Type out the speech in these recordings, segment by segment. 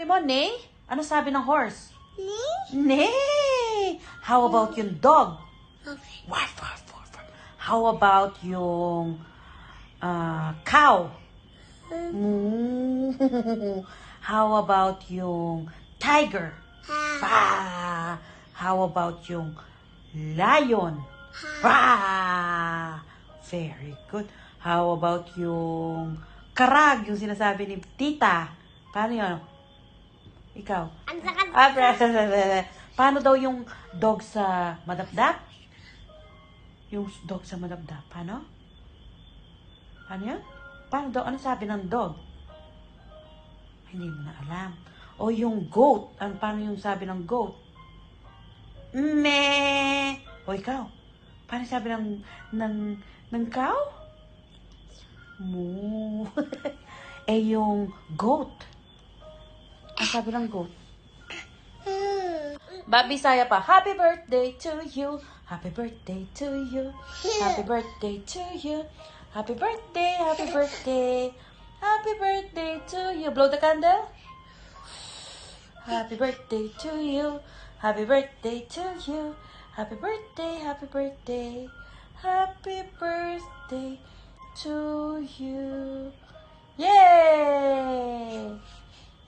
Mo, Nay? Ano sabi ng horse? Nay? Nay! How about yung dog? Okay. Warf, warf, warf, warf. How about yung cow? Moo. How about yung tiger? Ah. How about yung lion? Ah. Very good. How about yung karag, yung sinasabi ni tita? Paano yun? Ikaw? Ang sakit. Paano daw yung dog sa madapdap? Yung dog sa madapdap. Paano? Paano yan? Paano daw? Ano sabi ng dog? Hindi mo na alam. O yung goat. Paano yung sabi ng goat? Me. O ikaw? Paano sabi ng cow? Moo. Eh yung goat. Ang sabi ng goat? Bisaya pa. Happy birthday to you. Happy birthday to you. Happy birthday to you. Happy birthday, happy birthday. Happy birthday to you. Blow the candle. Happy birthday to you. Happy birthday to you. Happy birthday, happy birthday. Happy birthday to you. Yay!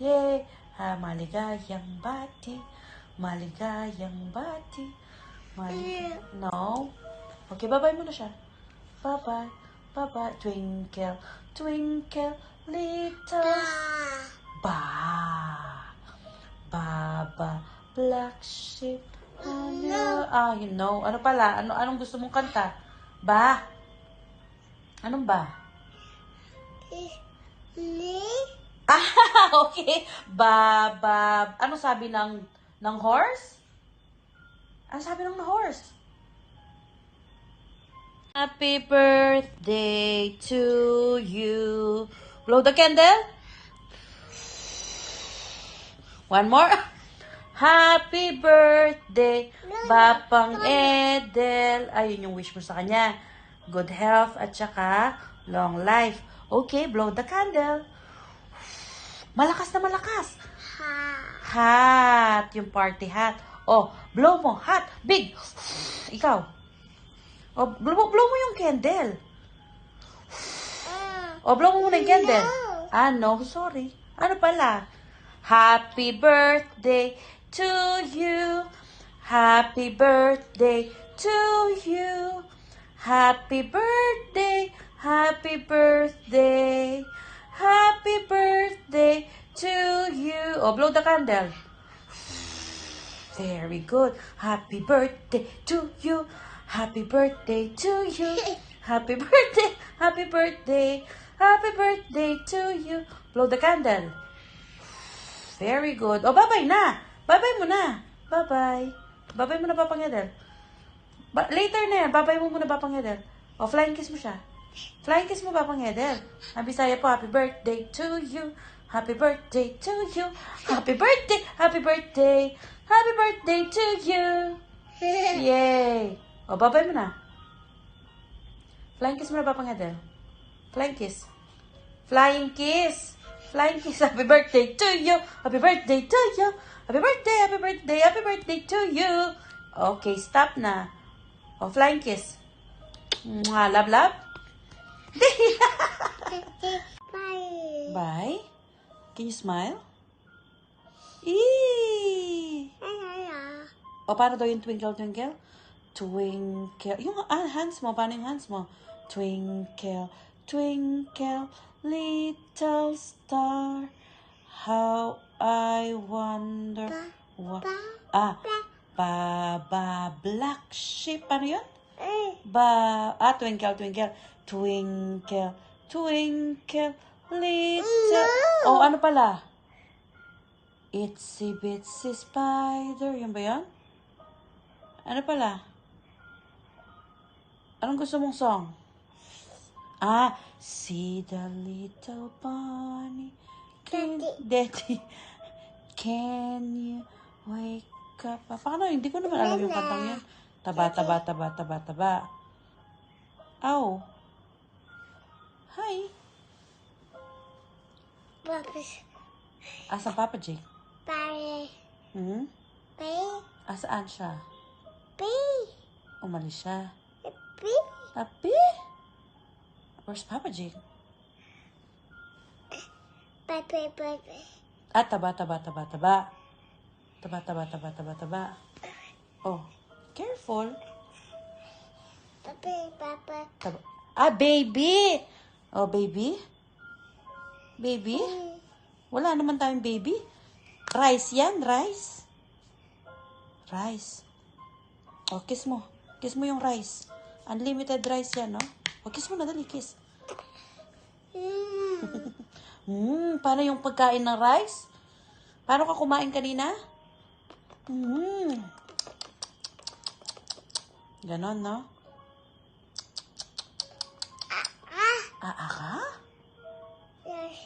Yay! Maligayang bati. Maligayang bati. No? Okay, bye-bye muna siya. Bye-bye. Bye-bye. Twinkle, twinkle, little ba. Baba, black sheep. You know. Ano pala? Anong gusto mong kanta? Ba? Anong ba? Okay. Baba. Ano sabi ng horse? Ano sabi ng horse? Happy birthday to you. Blow the candle. One more. Happy birthday, Bapang Edel. Ayun yung wish mo sa kanya. Good health at saka long life. Okay, blow the candle. Malakas na malakas. Hat. Yung party hat. Oh, blow mo. Hat. Big. Ikaw. Oh, blow mo yung candle. Oh, blow mo muna yung candle. No, sorry. Ano pala? Happy birthday to you. Happy birthday to you. Happy birthday. Happy birthday. Happy birthday to you. Oh, blow the candle. Very good. Happy birthday to you. Happy birthday to you. Happy birthday. Happy birthday. Happy birthday to you. Blow the candle. Very good. Oh, bye-bye na. Bye-bye mo na. Bye-bye. Bye-bye mo na, Papang Edel. Later na yan. Bye-bye mo muna, Papang Edel. Oh, flying kiss mo siya. Flying kiss mo, Papang Edel. Bisaya po, happy birthday to you. Happy birthday to you. Happy birthday. Happy birthday. Happy birthday to you. Yay. Oh, bye-bye mo na. Flying kiss mo na, Papang Edel. Flying kiss. Flying kiss. Flying kiss. Happy birthday to you. Happy birthday to you. Happy birthday, happy birthday, happy birthday to you. Okay, stop na. Oh, flying kiss. Mwah, love, love. Bye. Bye. Can you smile? Eee. O, paano daw yung twinkle, twinkle? Twinkle. Yung hands mo, paano yung hands mo? Twinkle, twinkle, little star, how I wonder what... Baba, black sheep. Ano yun? Twinkle, twinkle, twinkle, twinkle, little... Oh, ano pala? Itsy bitsy spider. Yun ba yun? Ano pala? Anong gusto mong song? See the little bunny. Daddy. Can you wake up? Paano? Hindi ko naman alam yung kantang yan. Taba, taba, taba, taba, taba. Ow. Hi. Bakit? Asan Papa Jake? Pare. Hmm? Pi. Asaan siya? Pi. Umalis siya. Pi. Papi? Where's Papa Jake? Papi. Papi. Ah, taba. Taba. Oh, careful. Papi. Papa. Taba. Ah, baby! Oh, baby? Baby? Wala naman tayong baby. Rice yan, rice. Rice. Oh, kiss mo. Kiss mo yung rice. Unlimited rice yan, no? Oh, kiss mo na, dali, kiss. Paano yung pagkain ng rice? Paano ka kumain kanina? Ganon, no? Ka? Yes.